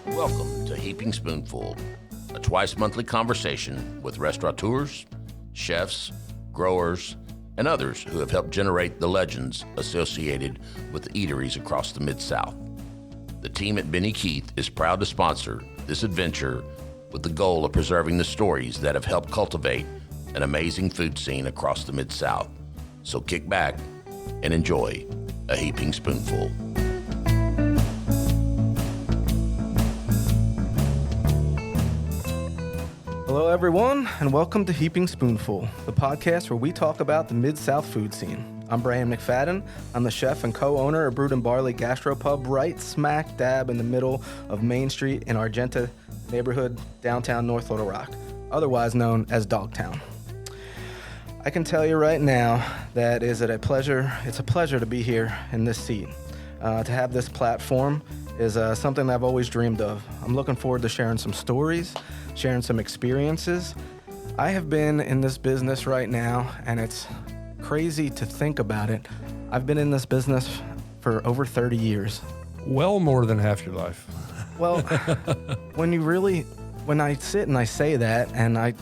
Welcome to Heaping Spoonful, a twice-monthly conversation with restaurateurs, chefs, growers, and others who have helped generate the legends associated with eateries across the Mid-South. The team at Benny Keith is proud to sponsor this adventure with the goal of preserving the stories that have helped cultivate an amazing food scene across the Mid-South. So kick back and enjoy a Heaping Spoonful. Hello, everyone, and welcome to Heaping Spoonful, the podcast where we talk about the Mid-South food scene. I'm Brayan McFadden. I'm the chef and co-owner of Brewed and Barley Gastropub right smack dab in the middle of Main Street in Argenta neighborhood, downtown North Little Rock, otherwise known as Dogtown. I can tell you right now that it's a pleasure to be here in this seat. To have this platform is something that I've always dreamed of. I'm looking forward to sharing some stories, sharing some experiences. I have been in this business right now, and it's crazy to think about it. I've been in this business for over 30 years. Well, more than half your life. Well, when I sit and I say that, and I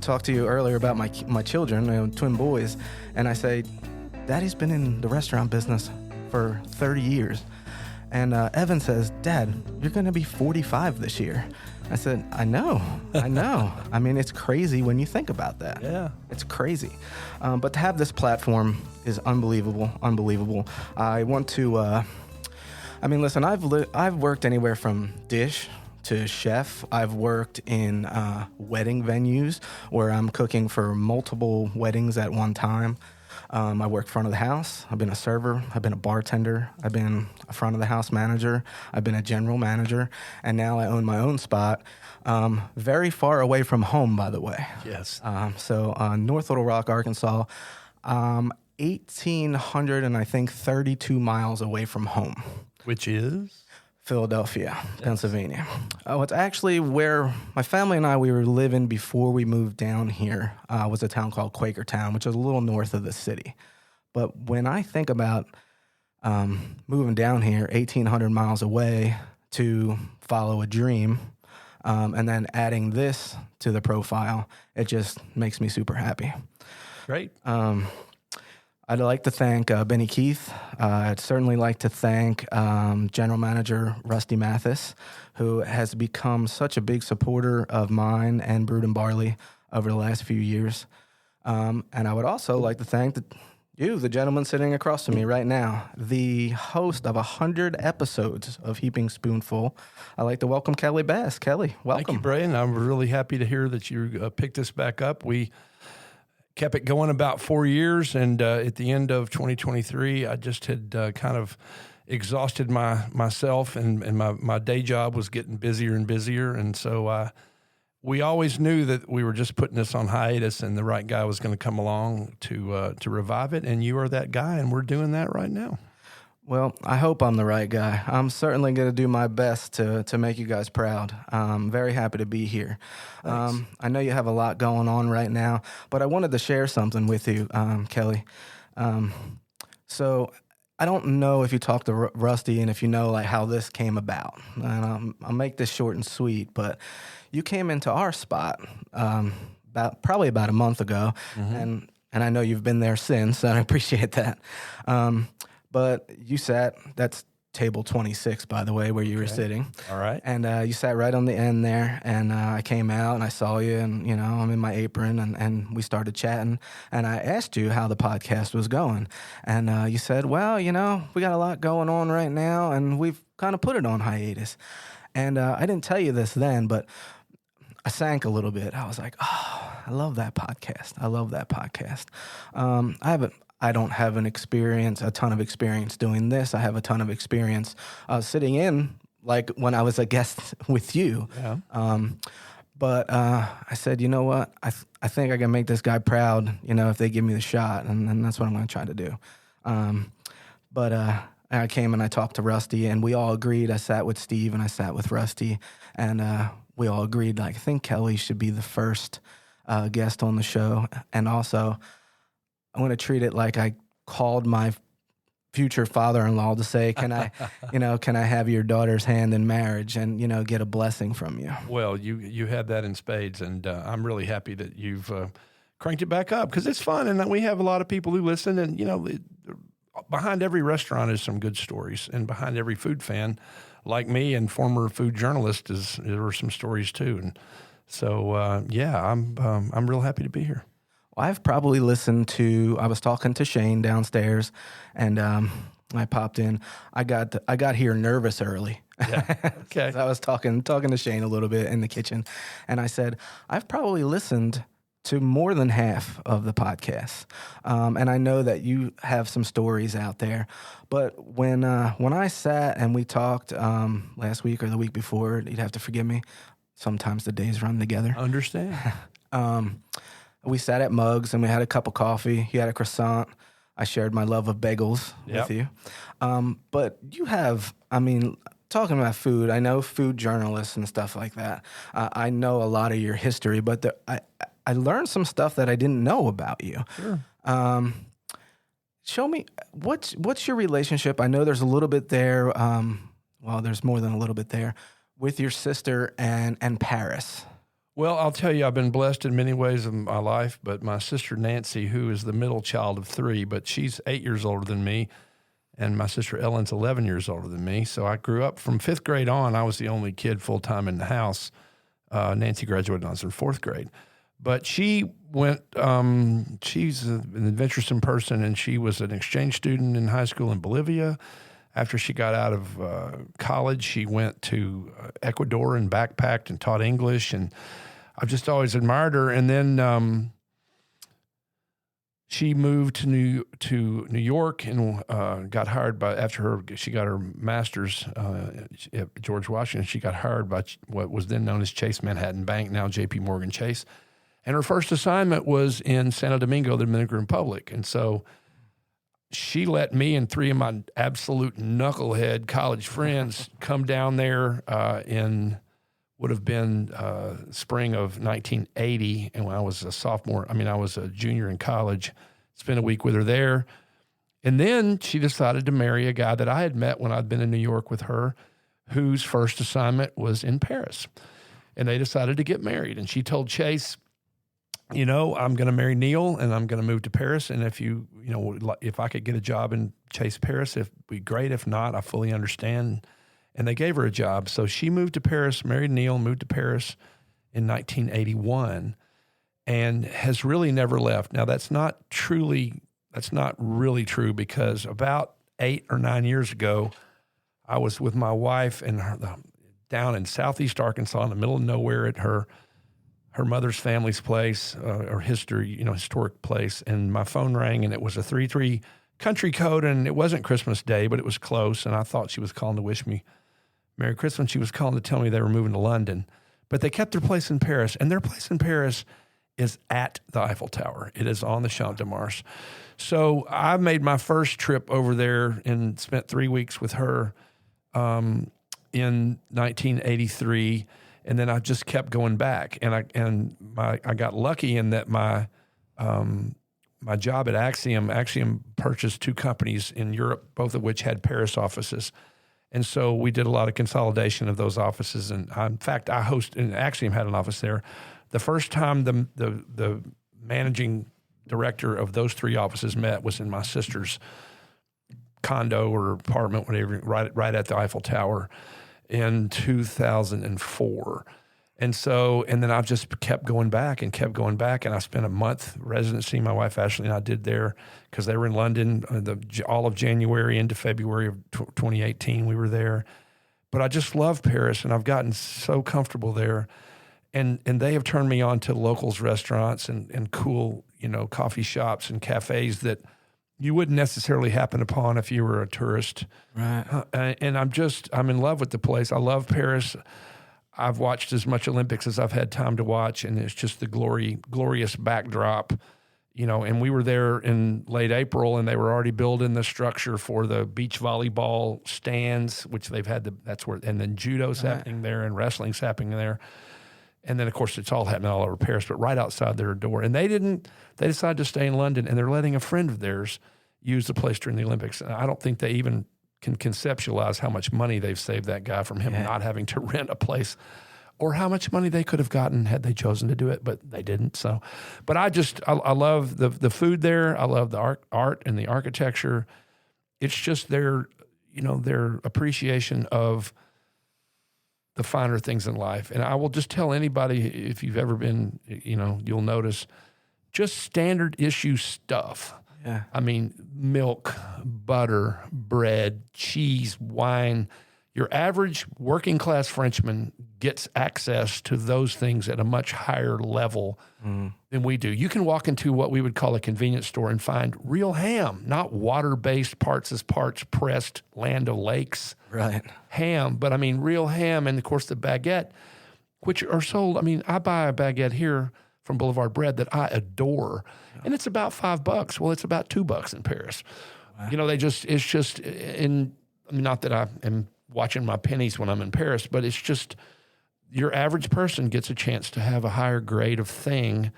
talked to you earlier about my children, twin boys, and I say, Daddy's been in the restaurant business for 30 years. And Evan says, Dad, you're going to be 45 this year. I said, I know. I mean, it's crazy when you think about that. Yeah. It's crazy. But to have this platform is unbelievable. I want to, listen, I've worked anywhere from dish to chef. I've worked in wedding venues where I'm cooking for multiple weddings at one time. I work front of the house. I've been a server. I've been a bartender. I've been a front of the house manager. I've been a general manager. And now I own my own spot, very far away from home, by the way. Yes. North Little Rock, Arkansas, 1,832 miles away from home. Which is? Philadelphia, yes. Pennsylvania. It's actually where my family and we were living before we moved down here. Was a town called Quakertown, which is a little north of the city. But when I think about moving down here, 1,800 miles away to follow a dream, and then adding this to the profile, it just makes me super happy. Great. I'd like to thank Benny Keith. I'd certainly like to thank General Manager Rusty Mathis, who has become such a big supporter of mine and Brewed and Barley over the last few years. And I would also like to thank the gentleman sitting across from me right now, the host of 100 episodes of Heaping Spoonful. I'd like to welcome Kelley Bass. Kelley, welcome. Thank you, Brayan. I'm really happy to hear that you picked us back up. We kept it going about 4 years, and at the end of 2023, I just had kind of exhausted myself, and my day job was getting busier and busier, and so we always knew that we were just putting this on hiatus, and the right guy was going to come along to revive it, and you are that guy, and we're doing that right now. Well, I hope I'm the right guy. I'm certainly going to do my best to make you guys proud. I'm very happy to be here. I know you have a lot going on right now, but I wanted to share something with you, Kelley. So I don't know if you talked to Rusty and if you know like how this came about. And I'll make this short and sweet, but you came into our spot probably about a month ago, and I know you've been there since, and I appreciate that. But you sat, that's table 26, by the way, where you were sitting. All right. And you sat right on the end there, and I came out, and I saw you, and, I'm in my apron, and we started chatting, and I asked you how the podcast was going. And you said, well, we got a lot going on right now, and we've kind of put it on hiatus. And I didn't tell you this then, but I sank a little bit. I was like, oh, I love that podcast. I don't have a ton of experience doing this. I have a ton of experience sitting in, like when I was a guest with you. Yeah. But I said, you know what? I think I can make this guy proud, if they give me the shot. And that's what I'm going to try to do. But I came and I talked to Rusty, and we all agreed. I sat with Steve and I sat with Rusty, and we all agreed, I think Kelley should be the first guest on the show. And also, I want to treat it like I called my future father-in-law to say, can I, can I have your daughter's hand in marriage and, get a blessing from you? Well, you had that in spades, and I'm really happy that you've cranked it back up because it's fun, and we have a lot of people who listen, and, behind every restaurant is some good stories, and behind every food fan like me and former food journalist there are some stories too. And so, I'm real happy to be here. Well, I've probably listened to. I was talking to Shane downstairs, and I popped in. I got here nervous early. Yeah. Okay. I was talking to Shane a little bit in the kitchen, and I said I've probably listened to more than half of the podcasts, and I know that you have some stories out there. But when I sat and we talked last week or the week before, you'd have to forgive me. Sometimes the days run together. I understand. We sat at Muggs and we had a cup of coffee. You had a croissant. I shared my love of bagels with you. But you have, talking about food, I know food journalists and stuff like that. I know a lot of your history, but I learned some stuff that I didn't know about you. Sure. Show me, what's your relationship? I know there's a little bit there. There's more than a little bit there with your sister and Paris. Well, I'll tell you, I've been blessed in many ways in my life, but my sister Nancy, who is the middle child of three, but she's 8 years older than me, and my sister Ellen's 11 years older than me. So I grew up from 5th grade on. I was the only kid full-time in the house. Nancy graduated when I was in 4th grade. But she went, she's an adventuresome person, and she was an exchange student in high school in Bolivia. After she got out of college, she went to Ecuador and backpacked and taught English, and I've just always admired her. And then she moved to New York and got hired she got her master's at George Washington. She got hired by what was then known as Chase Manhattan Bank, now J.P. Morgan Chase. And her first assignment was in Santo Domingo, the Dominican Republic. And so she let me and 3 of my absolute knucklehead college friends come down there would have been spring of 1980. And when I was a sophomore, I was a junior in college, spent a week with her there. And then she decided to marry a guy that I had met when I'd been in New York with her, whose first assignment was in Paris. And they decided to get married. And she told Chase, I'm going to marry Neil and I'm going to move to Paris. And if I could get a job in Chase Paris, it'd be great. If not, I fully understand. And they gave her a job. So she moved to Paris, married Neil, moved to Paris in 1981 and has really never left. Now, that's not really true because about 8 or 9 years ago, I was with my wife and her down in southeast Arkansas in the middle of nowhere at her mother's family's place, or historic place, and my phone rang, and it was a 3-3 country code, and it wasn't Christmas Day, but it was close, and I thought she was calling to wish me Merry Christmas. She was calling to tell me they were moving to London, but they kept their place in Paris, and their place in Paris is at the Eiffel Tower. It is on the Champ de Mars. So I made my first trip over there and spent 3 weeks with her in 1983. And then I just kept going back, and I got lucky in that my job at Axiom purchased 2 companies in Europe, both of which had Paris offices, and so we did a lot of consolidation of those offices. And in fact, Axiom had an office there. The first time the managing director of those 3 offices met was in my sister's condo or apartment, whatever, right at the Eiffel Tower, in 2004. And then I've just kept going back. And I spent a month residency, my wife Ashley and I did there, because they were in London all of January into February of 2018. We were there. But I just love Paris, and I've gotten so comfortable there. And they have turned me on to locals restaurants and cool, coffee shops and cafes that you wouldn't necessarily happen upon if you were a tourist. Right. And I'm in love with the place. I love Paris. I've watched as much Olympics as I've had time to watch, and it's just the glorious backdrop, and we were there in late April, and they were already building the structure for the beach volleyball stands, which they've had and then judo's happening there and wrestling's happening there. And then, of course, it's all happening all over Paris, but right outside their door. And they decided to stay in London, and they're letting a friend of theirs use the place during the Olympics. And I don't think they even can conceptualize how much money they've saved that guy from him not having to rent a place, or how much money they could have gotten had they chosen to do it, but they didn't. So, but I love the food there. I love the art and the architecture. It's just their appreciation of the finer things in life. And I will just tell anybody, if you've ever been, you'll notice just standard issue stuff. Yeah. I mean, milk, butter, bread, cheese, wine. Your average working class Frenchman gets access to those things at a much higher level than we do. You can walk into what we would call a convenience store and find real ham, not water-based parts as parts pressed Land O'Lakes ham, but I mean real ham, and of course the baguette, which are sold. I mean, I buy a baguette here from Boulevard Bread that I adore, and it's about $5. Well, it's about $2 in Paris. Wow. It's just not that I am watching my pennies when I'm in Paris, but it's just your average person gets a chance to have a higher grade of thing.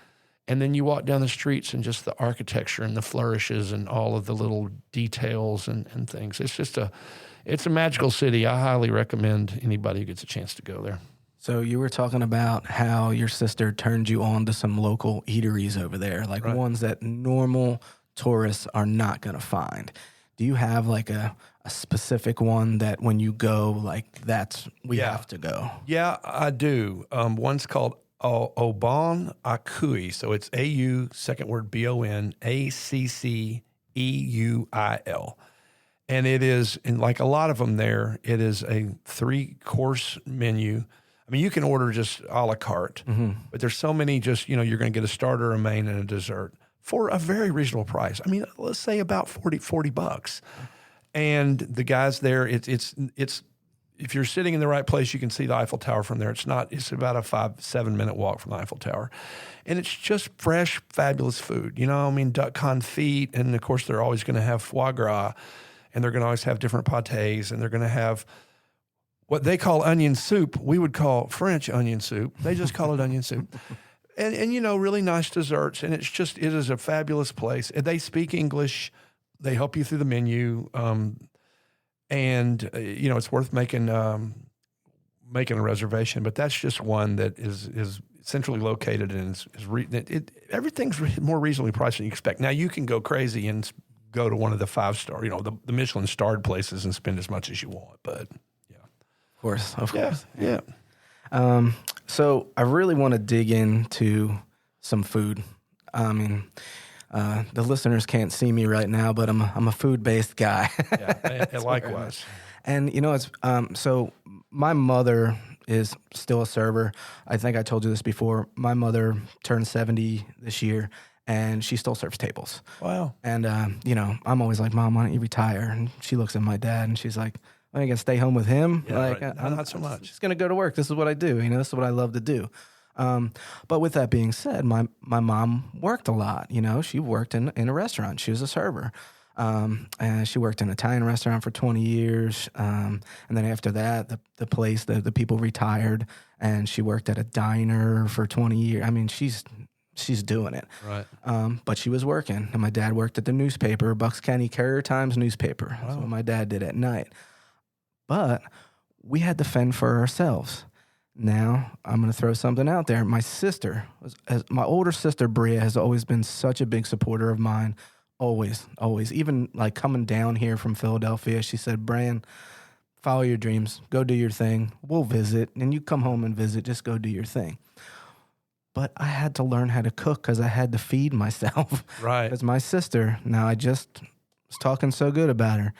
And then you walk down the streets and just the architecture and the flourishes and all of the little details and things. It's a magical city. I highly recommend anybody who gets a chance to go there. So you were talking about how your sister turned you on to some local eateries over there, like ones that normal tourists are not going to find. Do you have like a specific one that when you go, like we have to go? Yeah, I do. One's called Obon Akui. So it's A-U, second word B-O-N, A-C-C-E-U-I-L. And it is, and like a lot of them there, it is a 3-course menu. I mean, you can order just a la carte, but there's so many just, you're going to get a starter, a main, and a dessert for a very reasonable price. I mean, let's say about $40. And the guys there, it's if you're sitting in the right place, you can see the Eiffel Tower from there. It's about a 5-7 minute walk from the Eiffel Tower. And it's just fresh, fabulous food. Duck confit, and of course they're always going to have foie gras, and they're going to always have different pâtés, and they're going to have what they call onion soup. We would call French onion soup. They just call it onion soup. And really nice desserts. And it is a fabulous place. And they speak English. They help you through the menu. It's worth making a reservation. But that's just one that is centrally located and everything's more reasonably priced than you expect. Now, you can go crazy and go to one of the 5-star, the Michelin starred places and spend as much as you want. But, yeah. Of course. Yeah. So I really want to dig into some food. I mean, the listeners can't see me right now, but I'm a food-based guy. Yeah, likewise. And it's so my mother is still a server. I think I told you this before. My mother turned 70 this year, and she still serves tables. Wow. And I'm always like, Mom, why don't you retire? And she looks at my dad, and she's like, I ain't gonna stay home with him. Yeah, right. Not so much. I'm just gonna go to work. This is what I do. This is what I love to do. But with that being said, my mom worked a lot. She worked in a restaurant. She was a server. And she worked in an Italian restaurant for 20 years. And then after that, the place, the people retired, and she worked at a diner for 20 years. I mean, she's doing it. Right. But she was working. And my dad worked at the newspaper, Bucks County Courier-Times newspaper. Wow. That's what my dad did at night. But we had to fend for ourselves. Now, I'm going to throw something out there. My older sister, Bria, has always been such a big supporter of mine. Always. Even like coming down here from Philadelphia, she said, Brayan, follow your dreams. Go do your thing. We'll visit. And you come home and visit. Just go do your thing. But I had to learn how to cook because I had to feed myself. Right. Because my sister, now I just was talking so good about her.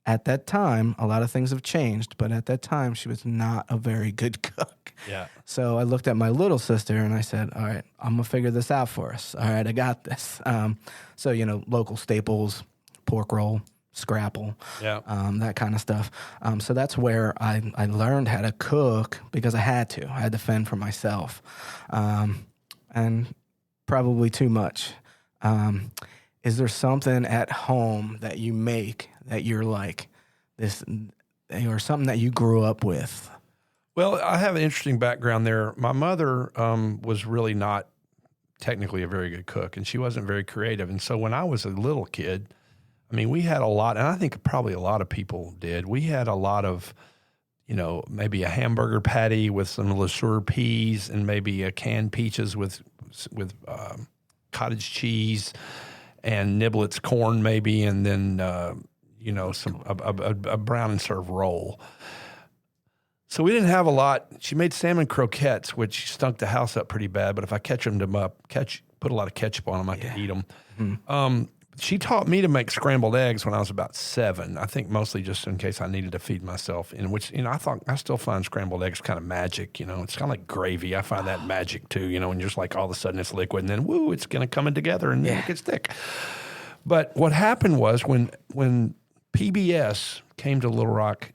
At that time, a lot of things have changed, but at that time, she was not a very good cook. Yeah. So I looked at my little sister and I said, all right, I'm going to figure this out for us. All right, I got this. So, local staples, pork roll, scrapple, that kind of stuff. So that's where I learned how to cook because I had to. I had to fend for myself. And probably too much. Is there something at home that you make that you're like this, or something that you grew up with? Well, I have an interesting background there. My mother was really not technically a very good cook, and she wasn't very creative. And so when I was a little kid, I mean, we had a lot, and I think probably a lot of people did. We had a lot of, maybe a hamburger patty with some LeSueur peas and maybe a canned peaches with cottage cheese and Niblets corn maybe, and then a brown and serve roll. So we didn't have a lot. She made salmon croquettes, which stunk the house up pretty bad. But if I put a lot of ketchup on them, I could eat them. Mm-hmm. She taught me to make scrambled eggs when I was about 7. I think mostly just in case I needed to feed myself. In which I still find scrambled eggs kind of magic. It's kind of like gravy. I find that magic too. And just like all of a sudden it's liquid, and then woo, it's going to come in together, and then it gets thick. But what happened was when PBS came to Little Rock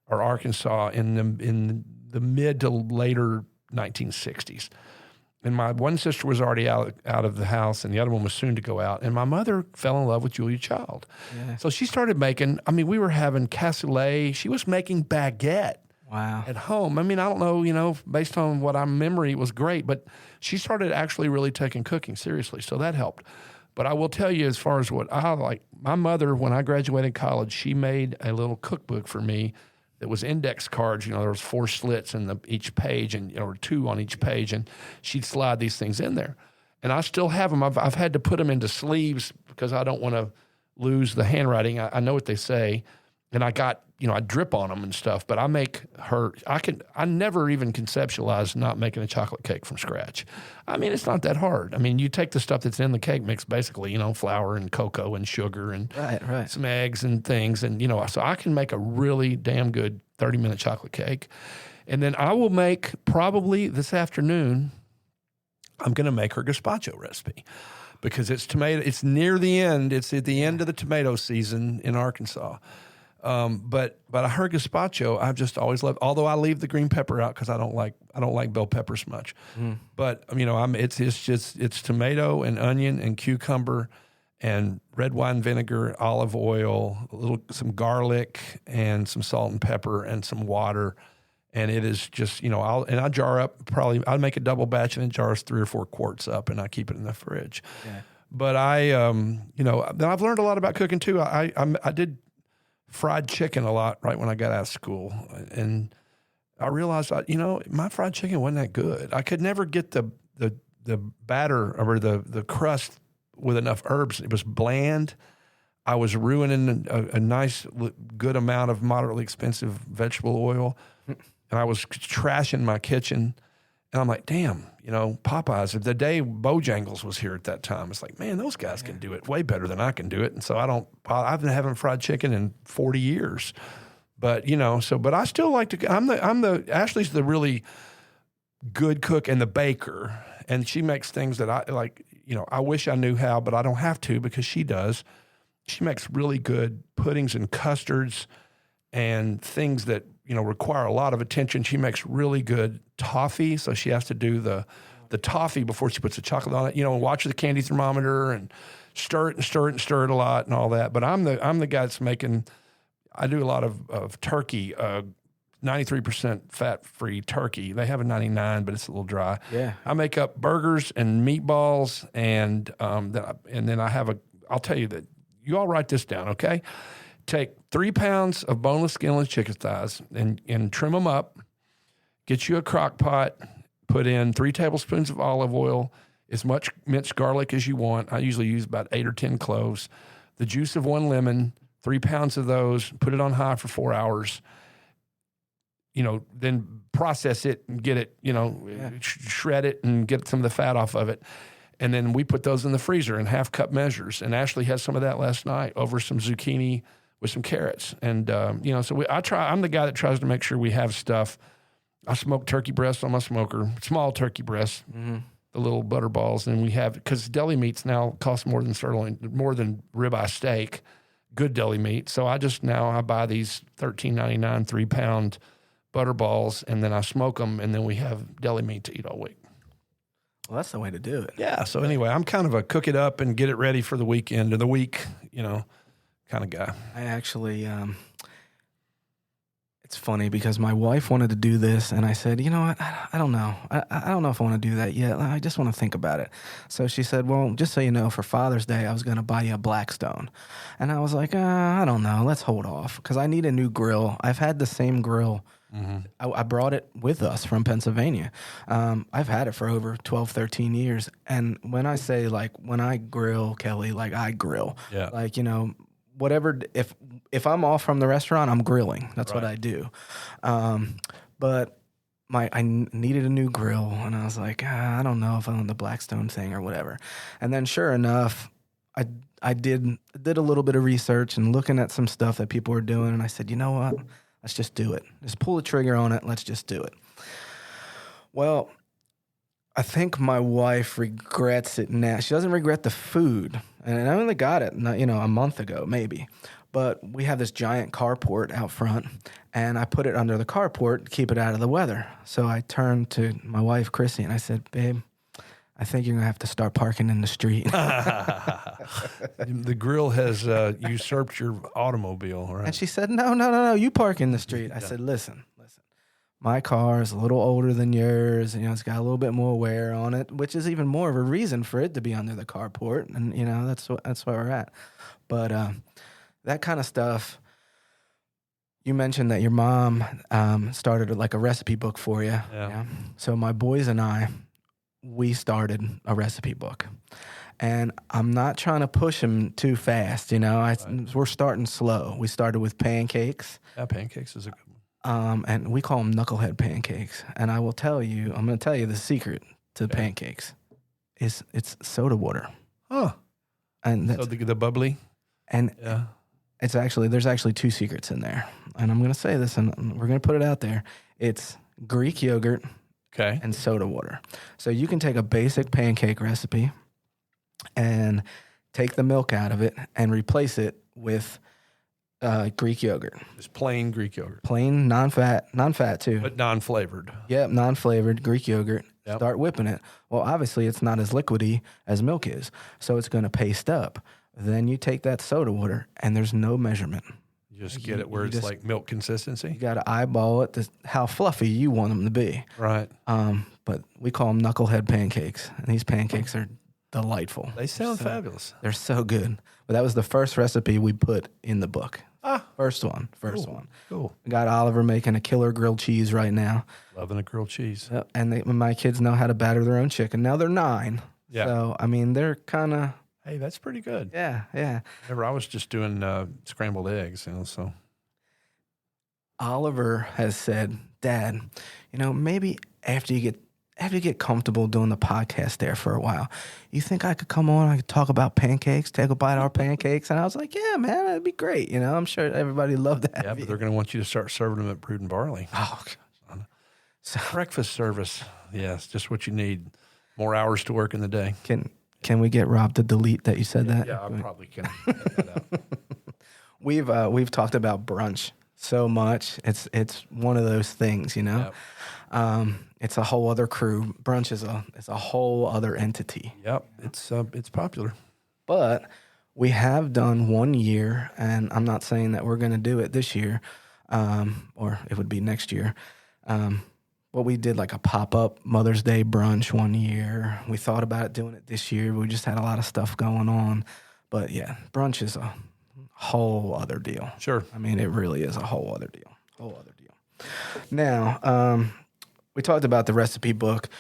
or Arkansas in the mid to later 1960s. And my one sister was already out of the house, and the other one was soon to go out. And my mother fell in love with Julia Child. Yeah. So she started making, we were having cassoulet. She was making baguette at home. I don't know, based on what I memory, it was great. But she started actually really taking cooking seriously. So that helped. But I will tell you, as far as what I like, my mother, when I graduated college, she made a little cookbook for me that was index cards. There was 4 slits in each page, or 2 on each page, and she'd slide these things in there. And I still have them. I've had to put them into sleeves because I don't want to lose the handwriting. I know what they say, and I drip on them and stuff. But I never even conceptualized not making a chocolate cake from scratch. It's not that hard. You take the stuff that's in the cake mix, basically, flour and cocoa and sugar and some eggs and things. And, so I can make a really damn good 30-minute chocolate cake. And then I will make, probably this afternoon, I'm going to make her gazpacho recipe because it's near the end. It's at the end of the tomato season in Arkansas. But her gazpacho, I've just always loved. Although I leave the green pepper out because I don't like bell peppers much. Mm. But it's tomato and onion and cucumber and red wine vinegar, olive oil, some garlic and some salt and pepper and some water, and it is just I jar up I'll make a double batch and it jars 3 or 4 quarts up, and I keep it in the fridge. Yeah. But then I've learned a lot about cooking too. I did fried chicken a lot right when I got out of school. And I realized, my fried chicken wasn't that good. I could never get the batter or the crust with enough herbs. It was bland. I was ruining a nice, good amount of moderately expensive vegetable oil. And I was trashing my kitchen. And I'm like, damn, Popeyes, the day Bojangles was here at that time, it's like, man, those guys can do it way better than I can do it. And so I've been having fried chicken in 40 years. But, but I still like to, Ashley's the really good cook and the baker. And she makes things that I like, I wish I knew how, but I don't have to because she does. She makes really good puddings and custards and things that, require a lot of attention. She makes really good toffee, so she has to do the toffee before she puts the chocolate on it. And watch the candy thermometer and stir it a lot and all that. But I'm the guy that's making. I do a lot of turkey, 93% fat-free turkey. They have a 99, but it's a little dry. Yeah, I make up burgers and meatballs, and then I have I'll tell you that. You all write this down, okay? Take 3 pounds of boneless, skinless chicken thighs and trim them up. Get you a crock pot. Put in 3 tablespoons of olive oil, as much minced garlic as you want. I usually use about 8 or 10 cloves. The juice of 1 lemon, 3 pounds of those. Put it on high for 4 hours. Then process it and get it, shred it and get some of the fat off of it. And then we put those in the freezer in 1/2 cup measures. And Ashley had some of that last night over some zucchini with some carrots. And, so I'm the guy that tries to make sure we have stuff. I smoke turkey breasts on my smoker, small turkey breasts, the little butter balls. And we have, because deli meats now cost more than ribeye steak, good deli meat. So I buy these $13.99 3-pound butter balls, and then I smoke them, and then we have deli meat to eat all week. Well, that's the way to do it. Yeah. So anyway, I'm kind of a cook it up and get it ready for the weekend or the week, kind of guy. I actually, It's funny because my wife wanted to do this, and I said, you know what? I don't know. I don't know if I want to do that yet. I just want to think about it. So she said, well, just so you know, for Father's Day, I was going to buy you a Blackstone. And I was like, I don't know. Let's hold off because I need a new grill. I've had the same grill. Mm-hmm. I brought it with us from Pennsylvania. I've had it for over 12, 13 years. And when I say, like, when I grill, Kelley, like, I grill. Yeah. Like, you know, whatever, if I'm off from the restaurant, I'm grilling. That's what I do. But I needed a new grill, and I was like, I don't know if I want the Blackstone thing or whatever. And then sure enough, I did a little bit of research and looking at some stuff that people were doing, and I said, you know what? Let's just do it. Just pull the trigger on it. Let's just do it. Well, I think my wife regrets it now. She doesn't regret the food. And I only got it, a month ago, maybe. But we have this giant carport out front, and I put it under the carport to keep it out of the weather. So I turned to my wife, Chrissy, and I said, babe, I think you're going to have to start parking in the street. The grill has usurped your automobile, right? And she said, no, you park in the street. I said, listen. My car is a little older than yours, and it's got a little bit more wear on it, which is even more of a reason for it to be under the carport, and that's where we're at. But that kind of stuff. You mentioned that your mom started like a recipe book for you. Yeah. So my boys and we started a recipe book, and I'm not trying to push them too fast. We're starting slow. We started with pancakes. Yeah, pancakes is a good one. And we call them knucklehead pancakes. And I'm going to tell you the secret to pancakes is it's soda water. Oh. And so the bubbly? And there's actually two secrets in there. And I'm going to say this, and we're going to put it out there. It's Greek yogurt and soda water. So you can take a basic pancake recipe and take the milk out of it and replace it with Greek yogurt. Just plain Greek yogurt. Plain, non-fat too. But non-flavored. Yep, non-flavored Greek yogurt. Yep. Start whipping it. Well, obviously it's not as liquidy as milk is, so it's going to paste up. Then you take that soda water, and there's no measurement. You just get it where it's like milk consistency? You got to eyeball it to how fluffy you want them to be. Right. But we call them knucklehead pancakes, and these pancakes are delightful. They sound fabulous. They're so good. But that was the first recipe we put in the book. First one. Cool. We got Oliver making a killer grilled cheese right now. Loving a grilled chease. And my kids know how to batter their own chicken. Now they're 9. Yeah. So, they're kind of... Hey, that's pretty good. Yeah. Remember, I was just doing scrambled eggs, so... Oliver has said, Dad, maybe after you get comfortable doing the podcast there for a while, you think I could come on, I could talk about pancakes, take a bite of our pancakes? And I was like, yeah, man, that'd be great. I'm sure everybody loved that. Yeah, but they're going to want you to start serving them at Brayan Barley. Oh, God. So, breakfast service. Yes, just what you need. More hours to work in the day. Can we get Rob to delete that you said that? Yeah, I probably can. Edit that out. We've talked about brunch so much. It's one of those things, Yep. It's a whole other crew. Brunch is a whole other entity. Yep, it's popular. But we have done 1 year, and I'm not saying that we're going to do it this year, or it would be next year. But we did like a pop-up Mother's Day brunch 1 year. We thought about doing it this year. We just had a lot of stuff going on. But yeah, brunch is a whole other deal. Sure. It really is a whole other deal. Now, we talked about the recipe book.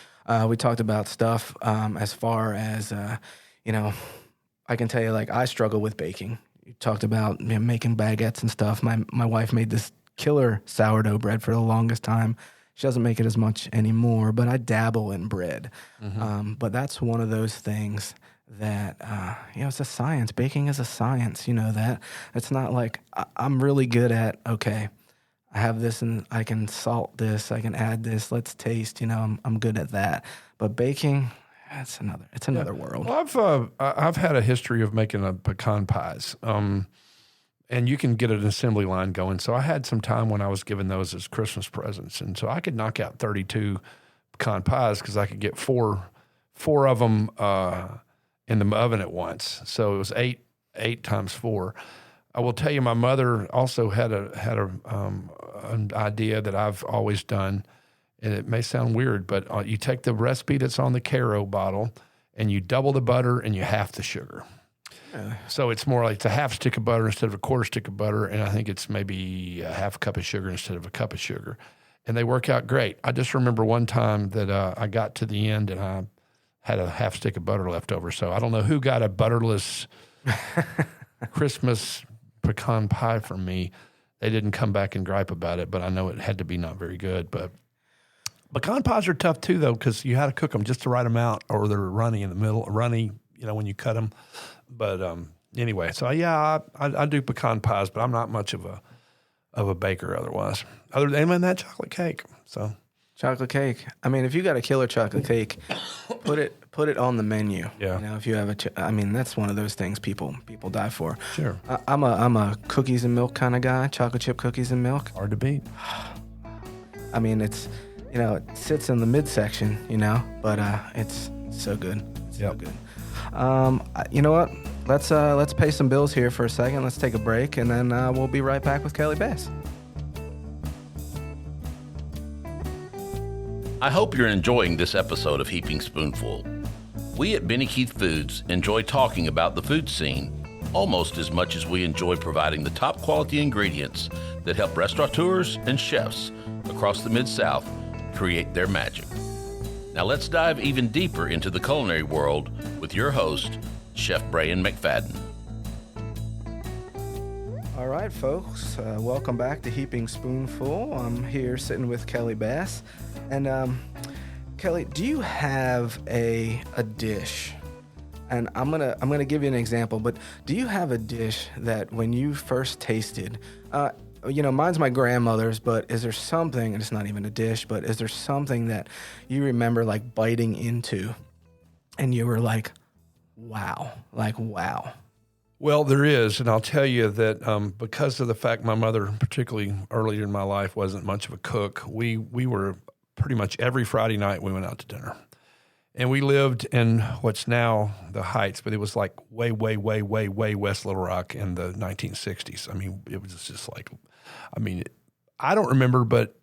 We talked about stuff as far as, I can tell you, like, I struggle with baking. You talked about making baguettes and stuff. My wife made this killer sourdough bread for the longest time. She doesn't make it as much anymore, but I dabble in bread. Mm-hmm. But that's one of those things that, it's a science. Baking is a science, that. It's not like I'm really good at, okay, I have this and I can salt this, I can add this, let's taste, I'm good at that. But baking, it's another world. Well, I've had a history of making pecan pies. And you can get an assembly line going. So I had some time when I was giving those as Christmas presents. And so I could knock out 32 pecan pies because I could get four of them in the oven at once. So it was eight times 4. I will tell you, my mother also had a an idea that I've always done, and it may sound weird, but you take the recipe that's on the Caro bottle and you double the butter and you half the sugar. So it's more like it's a half stick of butter instead of a quarter stick of butter, and I think it's maybe a half cup of sugar instead of a cup of sugar. And they work out great. I just remember one time that I got to the end and I had a half stick of butter left over. So I don't know who got a butterless Christmas pecan pie from me. They didn't come back and gripe about it, but I know it had to be not very good. But pecan pies are tough too, though, because you had to cook them just the right amount, or they're runny in the middle, when you cut them. But anyway, so yeah, I do pecan pies, but I'm not much of a baker otherwise. Other than that, chocolate cake. So Chocolate cake. I mean, if you got a killer chocolate cake, put it on the menu. Yeah. If you have that's one of those things people die for. Sure. I'm a cookies and milk kind of guy. Chocolate chip cookies and milk. Hard to beat. I mean, it sits in the midsection, but it's so good. It's so good. You know what? Let's pay some bills here for a second. Let's take a break, and then we'll be right back with Kelley Bass. I hope you're enjoying this episode of Heaping Spoonful. We at Benny Keith Foods enjoy talking about the food scene almost as much as we enjoy providing the top quality ingredients that help restaurateurs and chefs across the Mid-South create their magic. Now let's dive even deeper into the culinary world with your host, Chef Brayan McFadden. All right, folks, welcome back to Heaping Spoonful. I'm here sitting with Kelley Bass. And Kelley, do you have a dish? And I'm gonna give you an example, but do you have a dish that when you first tasted, mine's my grandmother's, but is there something, and it's not even a dish, but is there something that you remember like biting into and you were like, wow. Well, there is, and I'll tell you that because of the fact my mother, particularly earlier in my life, wasn't much of a cook, we were pretty much every Friday night we went out to dinner. And we lived in what's now the Heights, but it was like way, way, way, way, way West Little Rock in the 1960s. I mean, it was just like, I don't remember, but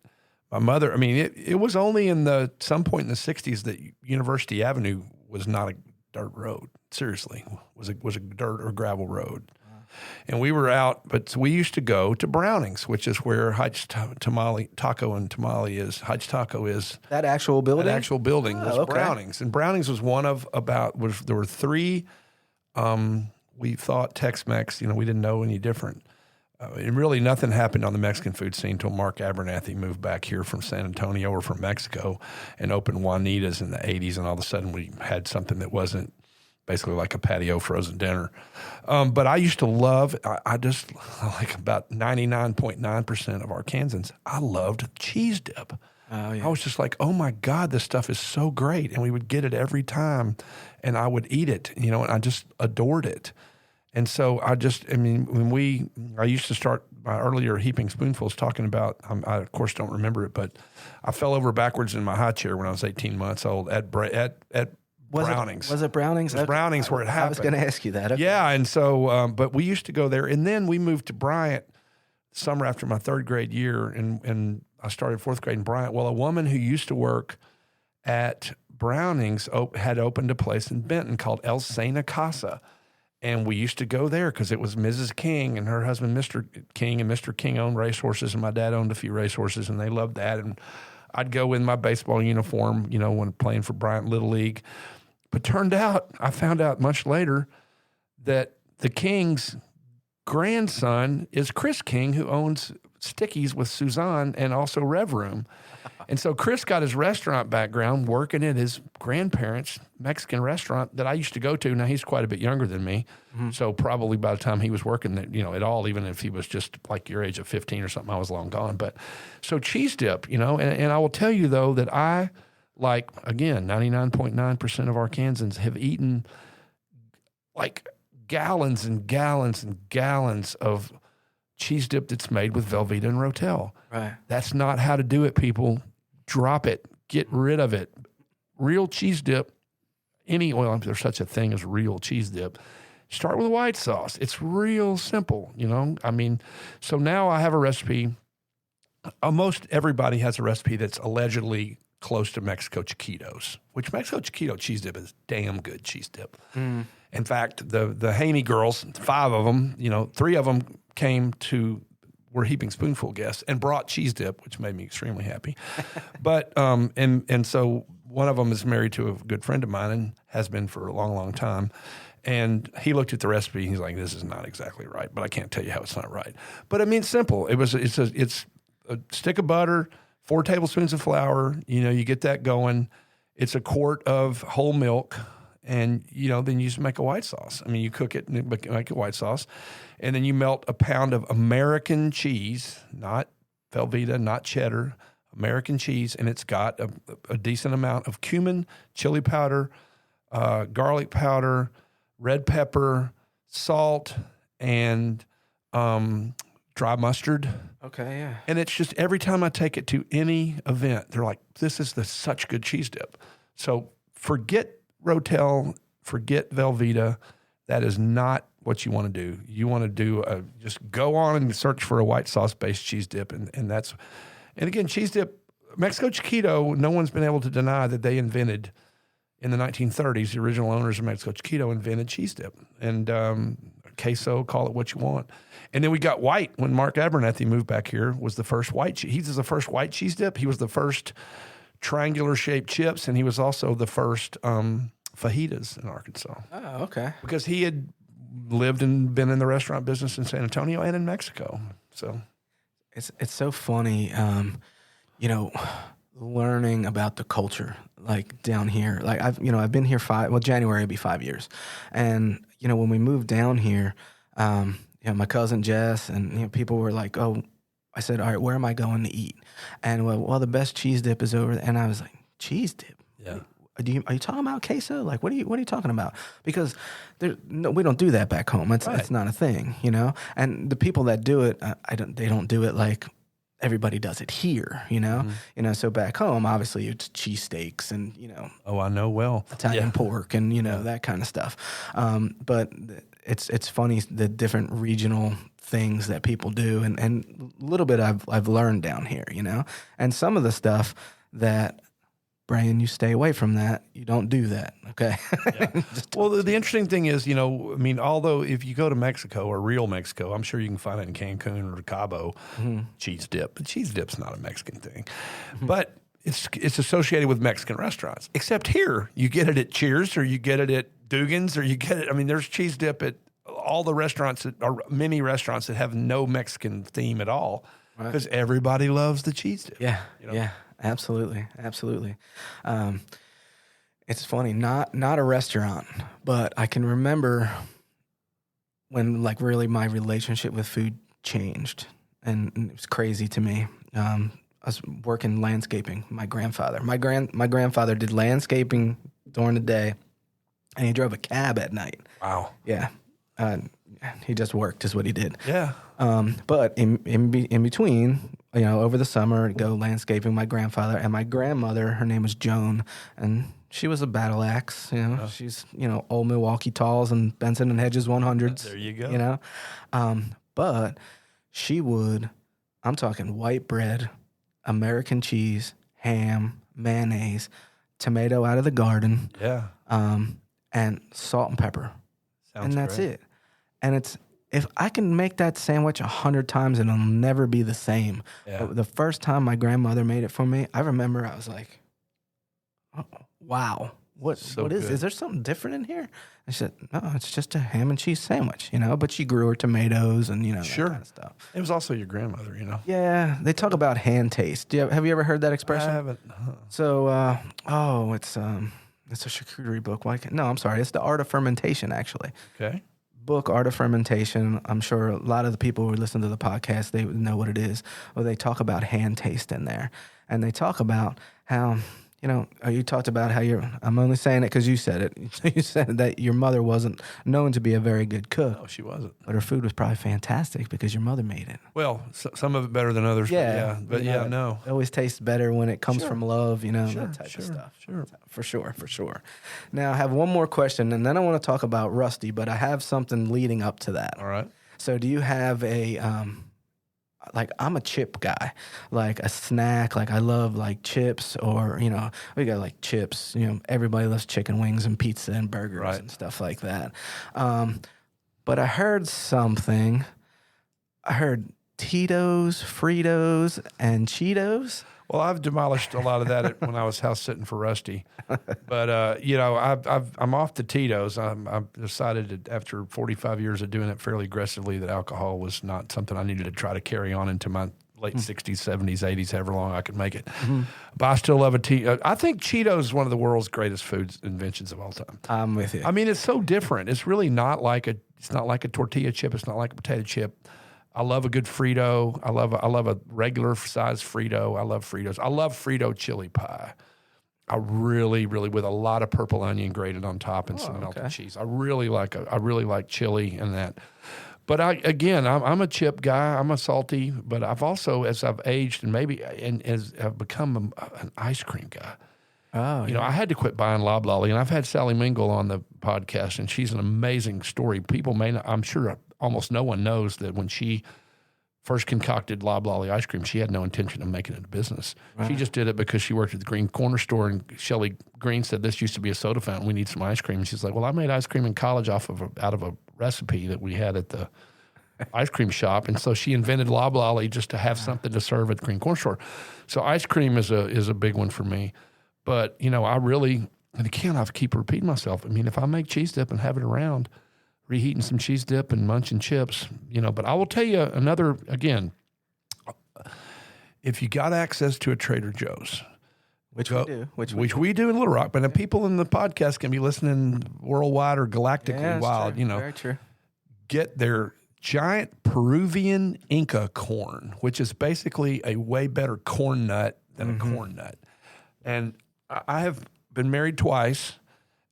my mother, it was only in some point in the 60s that University Avenue was not a dirt road. Seriously, was a dirt or gravel road. And we were out, but we used to go to Browning's, which is where Heights Taco and Tamale is. Heights Taco is that actual building. That actual building was okay. Browning's, and Browning's was one of there were three. We thought Tex-Mex, we didn't know any different. And really, nothing happened on the Mexican food scene until Mark Abernathy moved back here from San Antonio or from Mexico and opened Juanita's in the 80s, and all of a sudden we had something that wasn't basically like a patio frozen dinner. But I used to love, I just like about 99.9% of Arkansans, I loved cheese dip. Oh, yeah. I was just like, oh my God, this stuff is so great. And we would get it every time and I would eat it, and I just adored it. And so I used to start my earlier Heaping Spoonfuls talking about, I of course don't remember it, but I fell over backwards in my high chair when I was 18 months old at Browning's. Was it Browning's? It was Browning's where it happened. I was going to ask you that. Okay. Yeah, and so, but we used to go there, and then we moved to Bryant summer after my third grade year, and I started fourth grade in Bryant. Well, a woman who used to work at Browning's had opened a place in Benton called El Sena Casa, and we used to go there because it was Mrs. King and her husband, Mr. King, and Mr. King owned racehorses, and my dad owned a few racehorses, and they loved that, and I'd go in my baseball uniform, when playing for Bryant Little League. But I found out much later that the King's grandson is Chris King, who owns Stickies with Suzanne and also Rev Room. And so Chris got his restaurant background working at his grandparents' Mexican restaurant that I used to go to. Now, he's quite a bit younger than me. Mm-hmm. So probably by the time he was working, at all, even if he was just like your age of 15 or something, I was long gone. But so cheese dip, and I will tell you, though, that I, like, again, 99.9% of Arkansans have eaten like gallons and gallons and gallons of cheese dip that's made with Velveeta and Rotel. Right. That's not how to do it, people. Drop it. Get rid of it. Real cheese dip, if there's such a thing as real cheese dip, start with white sauce. It's real simple, So now I have a recipe Most everybody has a recipe that's allegedly close to Mexico Chiquitos, which Mexico Chiquito cheese dip is damn good cheese dip. In fact, the Haney girls, 5 of them, 3 of them were Heaping Spoonful guests and brought cheese dip, which made me extremely happy. But and so one of them is married to a good friend of mine and has been for a long, long time. And he looked at the recipe. He's like, "This is not exactly right," but I can't tell you how it's not right. But I mean, it's simple. It's a stick of butter, 4 tablespoons of flour. You get that going. It's a quart of whole milk, and then you just make a white sauce. I mean, you cook it and make a white sauce, and then you melt a pound of American cheese, not Velveeta, not cheddar, American cheese, and it's got a decent amount of cumin, chili powder, garlic powder, red pepper, salt, and dry mustard. Okay, yeah. And it's just every time I take it to any event, they're like, "This is such good cheese dip." So forget Rotel, forget Velveeta. That is not what you want to do. You want to do just go on and search for a white sauce based cheese dip, and again, cheese dip, Mexico Chiquito. No one's been able to deny that they invented. In the 1930s, the original owners of Mexico Chiquito invented cheese dip. And queso, call it what you want. And then we got white when Mark Abernathy moved back here, was the first white cheese. He was the first white cheese dip. He was the first triangular-shaped chips, and he was also the first fajitas in Arkansas. Oh, okay. Because he had lived and been in the restaurant business in San Antonio and in Mexico. So it's so funny, learning about the culture, like down here. Like I've been here January will be 5 years. And, when we moved down here, my cousin Jess and people were like, "Oh," I said, "All right, where am I going to eat?" And well, the best cheese dip is over there. And I was like, "Cheese dip? yeah. Are you talking about queso? Like, what are you talking about?" Because we don't do that back home. It's not a thing, And the people that do it, they don't do it like everybody does it here, So back home, obviously it's cheesesteaks and Oh, I know well. Italian pork and that kind of stuff. But it's funny the different regional things that people do, and a little bit I've learned down here, and some of the stuff that. Brayan, you stay away from that. You don't do that, okay? Yeah. Well, the interesting thing is, although if you go to Mexico or real Mexico, I'm sure you can find it in Cancun or Cabo, cheese dip. But cheese dip's not a Mexican thing. But it's associated with Mexican restaurants. Except here, you get it at Cheers or you get it at Dugan's or you get it, there's cheese dip at all the restaurants, many restaurants that have no Mexican theme at all because everybody loves the cheese dip. Yeah, yeah. Absolutely. It's funny, not a restaurant, but I can remember when really my relationship with food changed, and it was crazy to me. I was working landscaping. My grandfather did landscaping during the day, and he drove a cab at night. Wow. Yeah. He just worked is what he did. Yeah. But in between, over the summer, I'd go landscaping. My grandfather and my grandmother, her name was Joan, and she was a battle axe. She's old Milwaukee Talls and Benson and Hedges 100s. There you go. But she would. I'm talking white bread, American cheese, ham, mayonnaise, tomato out of the garden. Yeah. And salt and pepper. Sounds that's great. it. And if I can make that sandwich 100 times, it'll never be the same. Yeah. But the first time my grandmother made it for me, I remember I was like, "Oh, wow, what is? good. Is there something different in here?" I said, "No, it's just a ham and cheese sandwich, But she grew her tomatoes and Sure. that kind of stuff. It was also your grandmother, Yeah, they talk about hand taste. Have you ever heard that expression? I haven't. So, it's a charcuterie book. No, I'm sorry, it's The Art of Fermentation, actually. Okay. Book, Art of Fermentation. I'm sure a lot of the people who listen to the podcast, they would know what it is. Well, they talk about hand taste in there. And they talk about how, you talked about how I'm only saying it because you said it. You said that your mother wasn't known to be a very good cook. No, she wasn't. But her food was probably fantastic because your mother made it. Well, some of it better than others. Yeah. But no. It always tastes better when it comes from love, Sure, that type of stuff. Sure. For sure. Now, I have one more question, and then I want to talk about Rusty, but I have something leading up to that. All right. So do you have a like I'm a chip guy, like a snack. Like I love like chips, or we got like chips. Everybody loves chicken wings and pizza and burgers and stuff like that. But I heard something. I heard Tito's, Fritos, and Cheetos. Well, I've demolished a lot of that when I was house sitting for Rusty. But, I'm off the Tito's. I've decided that after 45 years of doing it fairly aggressively that alcohol was not something I needed to try to carry on into my late 60s, 70s, 80s, however long I could make it. But I still love I think Cheetos is one of the world's greatest food inventions of all time. I'm with you. I mean, it's so different. It's really not like a tortilla chip. It's not like a potato chip. I love a good Frito. I love a regular size Frito. I love Fritos. I love Frito chili pie. I really, really, with a lot of purple onion grated on top and some melted cheese. I really like chili and that. But I'm a chip guy. I'm a salty. But I've also, as I've aged as I've become an ice cream guy. Oh, I had to quit buying Loblolly, and I've had Sally Mingle on the podcast, and she's an amazing story. People may not, I'm sure almost no one knows that when she first concocted Loblolly ice cream, she had no intention of making it a business. Right. She just did it because she worked at the Green Corner Store, and Shelley Green said, this used to be a soda fountain. We need some ice cream. And she's like, well, I made ice cream in college out of a recipe that we had at the ice cream shop. And so she invented Loblolly just to have something to serve at the Green Corner Store. So ice cream is a big one for me. But, I really, and again, I have to keep repeating myself. I mean, if I make cheese dip and have it around, reheating some cheese dip and munching chips, but I will tell you if you got access to a Trader Joe's, which we do in Little Rock, but the people in the podcast can be listening worldwide or galactically wild, true. Very true. Get their giant Peruvian Inca corn, which is basically a way better corn nut than a corn nut. And I have been married twice,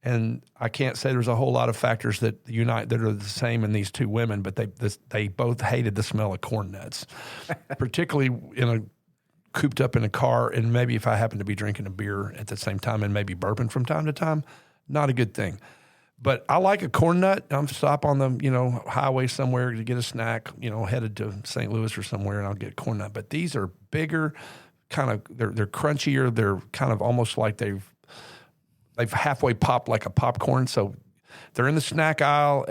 and I can't say there's a whole lot of factors that are the same in these two women, but they both hated the smell of corn nuts, particularly cooped up in a car, and maybe if I happen to be drinking a beer at the same time and maybe burping from time to time, not a good thing. But I like a corn nut. I'm stop on the highway somewhere to get a snack, headed to St. Louis or somewhere, and I'll get a corn nut. But these are bigger. They're crunchier. They're kind of almost like they've halfway popped like a popcorn. So they're in the snack aisle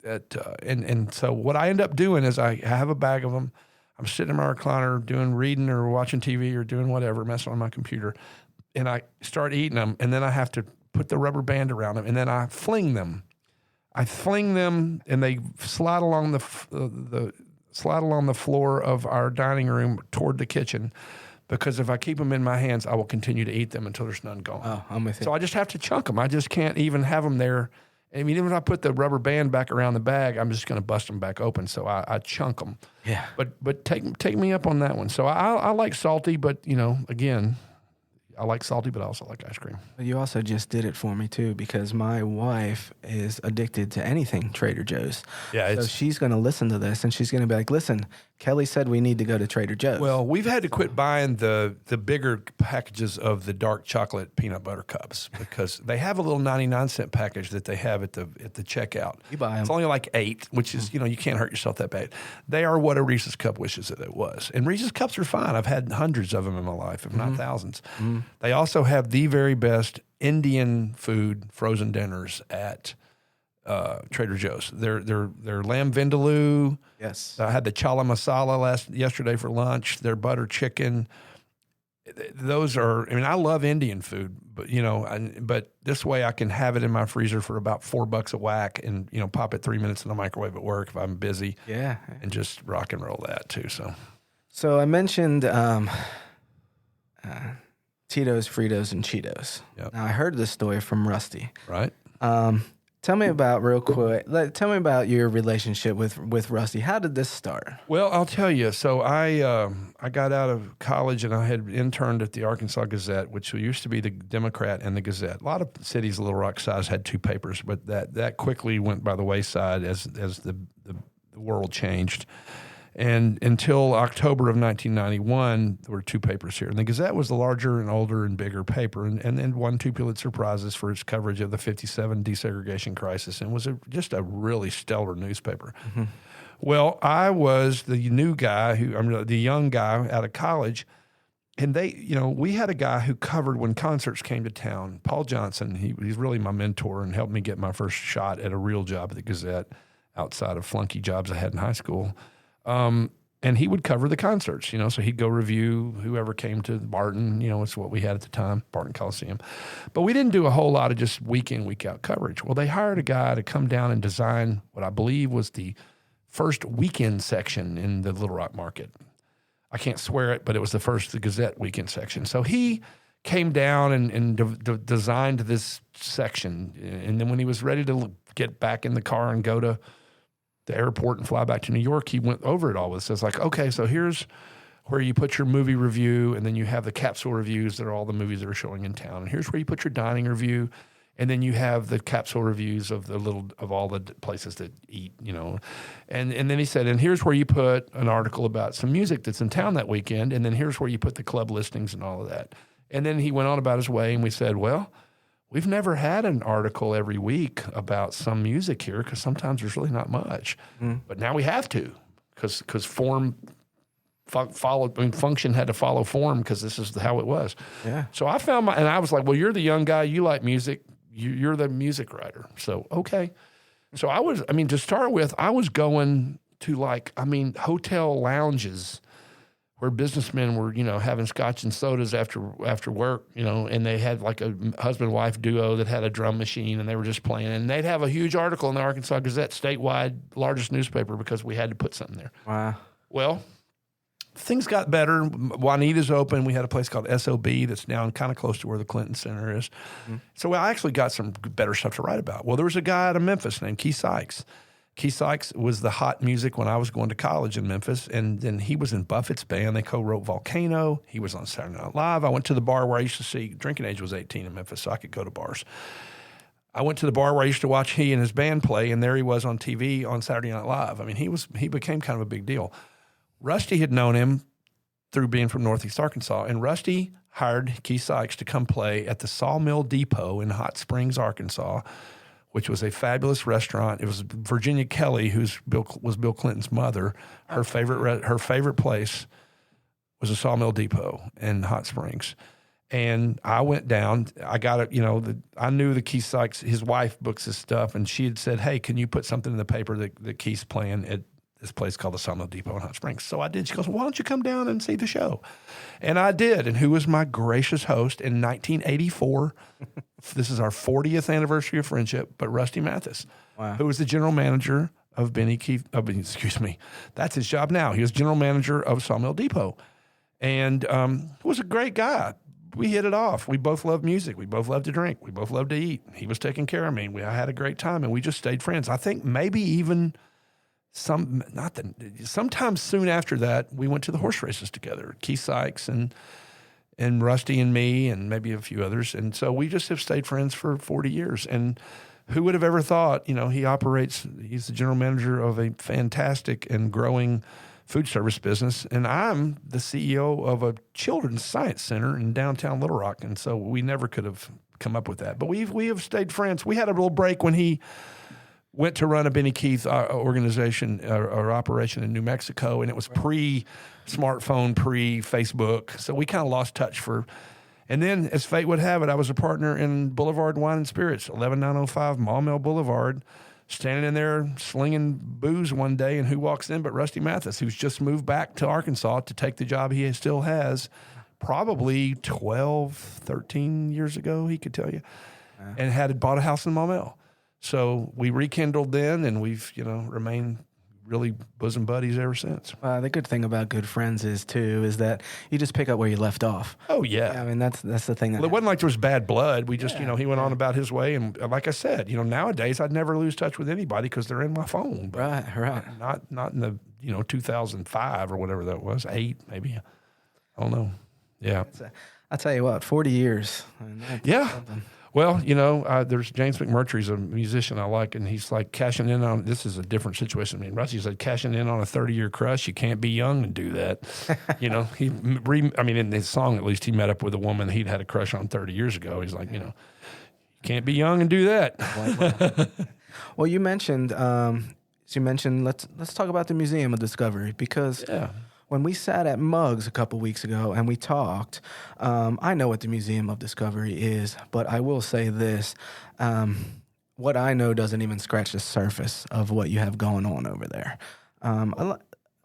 and so what I end up doing is I have a bag of them. I'm sitting in my recliner reading or watching TV or doing whatever, messing on my computer, and I start eating them, and then I have to put the rubber band around them, and then I fling them. And they slide along the floor of our dining room toward the kitchen. Because if I keep them in my hands, I will continue to eat them until there's none gone. Oh, I'm with you. So I just have to chunk them. I just can't even have them there. I mean, even if I put the rubber band back around the bag, I'm just going to bust them back open. So I chunk them. Yeah. But take me up on that one. So I like salty, but again, I like salty, but I also like ice cream. You also just did it for me too, because my wife is addicted to anything Trader Joe's. Yeah. So she's going to listen to this and she's going to be like, listen, Kelley said we need to go to Trader Joe's. Well, we've had to quit buying the bigger packages of the dark chocolate peanut butter cups because they have a little 99-cent package that they have at the checkout. You buy them. It's only like 8, which is, you can't hurt yourself that bad. They are what a Reese's cup wishes that it was. And Reese's cups are fine. I've had hundreds of them in my life, if not thousands. Mm-hmm. They also have the very best Indian food frozen dinners at Trader Joe's. Their lamb vindaloo. Yes. I had the chala masala yesterday for lunch. Their butter chicken. Those are. I mean, I love Indian food, but but this way I can have it in my freezer for about $4 a whack, and pop it 3 minutes in the microwave at work if I'm busy. Yeah. And just rock and roll that too. So I mentioned Tito's, Fritos, and Cheetos. Yep. Now I heard this story from Rusty. Right. Tell me about Tell me about your relationship with Rusty. How did this start? Well, I'll tell you. So I got out of college and I had interned at the Arkansas Gazette, which used to be the Democrat and the Gazette. A lot of cities, Little Rock size, had 2 papers, but that quickly went by the wayside as the world changed. And until October of 1991, there were 2 papers here. And the Gazette was the larger and older and bigger paper and then won 2 Pulitzer Prizes for its coverage of the 57 desegregation crisis and was just a really stellar newspaper. Mm-hmm. Well, I was the new guy the young guy out of college. And we had a guy who covered when concerts came to town, Paul Johnson. He's really my mentor and helped me get my first shot at a real job at the Gazette outside of flunky jobs I had in high school. And he would cover the concerts, so he'd go review whoever came to Barton, it's what we had at the time, Barton Coliseum. But we didn't do a whole lot of just week in, week out coverage. Well, they hired a guy to come down and design what I believe was the first weekend section in the Little Rock market. I can't swear it, but it was the Gazette weekend section. So he came down and designed this section. And then when he was ready to get back in the car and go to the airport and fly back to New York, he went over it all with us. It's like, okay, so here's where you put your movie review, and then you have the capsule reviews that are all the movies that are showing in town. And here's where you put your dining review, and then you have the capsule reviews of all the places that eat, And then he said, and here's where you put an article about some music that's in town that weekend, and then here's where you put the club listings and all of that. And then he went on about his way, and we said, well, we've never had an article every week about some music here because sometimes there's really not much. But now we have to because function had to follow form because this is how it was. Yeah. So I found and I was like, well, you're the young guy, you like music. You're the music writer. So, okay. So to start with, I was going to hotel lounges where businessmen were, having scotch and sodas after work, and they had like a husband-wife duo that had a drum machine and they were just playing. And they'd have a huge article in the Arkansas Gazette, statewide, largest newspaper, because we had to put something there. Wow. Well, things got better. Juanita's open. We had a place called SOB that's down kind of close to where the Clinton Center is. So I actually got some better stuff to write about. Well, there was a guy out of Memphis named Keith Sykes. Keith Sykes was the hot music when I was going to college in Memphis, and then he was in Buffett's band. They co-wrote Volcano. He was on Saturday Night Live. I went to the bar where I used to see, drinking age was 18 in Memphis, so I could go to bars. I went to the bar where I used to watch he and his band play, and there he was on TV on Saturday Night Live. I mean, he became kind of a big deal. Rusty had known him through being from Northeast Arkansas, and Rusty hired Keith Sykes to come play at the Sawmill Depot in Hot Springs, Arkansas, which was a fabulous restaurant. It was Virginia Kelley, was Bill Clinton's mother. Her favorite place was a Sawmill Depot in Hot Springs. And I went down. I got it. I knew the Keith Sykes. His wife books his stuff, and she had said, "Hey, can you put something in the paper that Keith's playing at this place called the Sawmill Depot in Hot Springs?" So I did. She goes, "Why don't you come down and see the show?" And I did. And who was my gracious host in 1984? This is our 40th anniversary of friendship, but Rusty Mathis, who was the general manager of that's his job now. He was general manager of Sawmill Depot, and was a great guy. We hit it off. We both loved music. We both loved to drink. We both loved to eat. He was taking care of me. I had a great time, and we just stayed friends. I think maybe even sometime soon after that, we went to the horse races together. Keith Sykes and Rusty and me and maybe a few others. And so we just have stayed friends for 40 years. And who would have ever thought, he's the general manager of a fantastic and growing food service business. And I'm the CEO of a children's science center in downtown Little Rock. And so we never could have come up with that. But we have stayed friends. We had a little break when he went to run a Benny Keith organization or operation in New Mexico, and it was pre-smartphone, pre-Facebook. So we kind of lost touch and then, as fate would have it, I was a partner in Boulevard Wine and Spirits, 11905 Maumelle Boulevard, standing in there slinging booze one day, and who walks in but Rusty Mathis, who's just moved back to Arkansas to take the job he still has, probably 12, 13 years ago, he could tell you, and had bought a house in Maumelle. So we rekindled then, and we've, remained really bosom buddies ever since. The good thing about good friends is that you just pick up where you left off. Oh, yeah. I mean, that's the thing. Well, it wasn't like there was bad blood. We just, he went on about his way. And like I said, nowadays I'd never lose touch with anybody because they're in my phone. But right. Not in the, 2005 or whatever that was, 8 maybe. I don't know. Yeah. I'll tell you what, 40 years. I mean, yeah. Something. Well, there's James McMurtry's a musician I like, and he's like cashing in on, this is a different situation. I mean, Rusty said cashing in on a 30-year crush, you can't be young and do that. In his song, at least, he met up with a woman he'd had a crush on 30 years ago. He's like, you can't be young and do that. Well, you mentioned as you mentioned, let's talk about the Museum of Discovery, because when we sat at Muggs a couple weeks ago and we talked, I know what the Museum of Discovery is, but I will say this. What I know doesn't even scratch the surface of what you have going on over there. I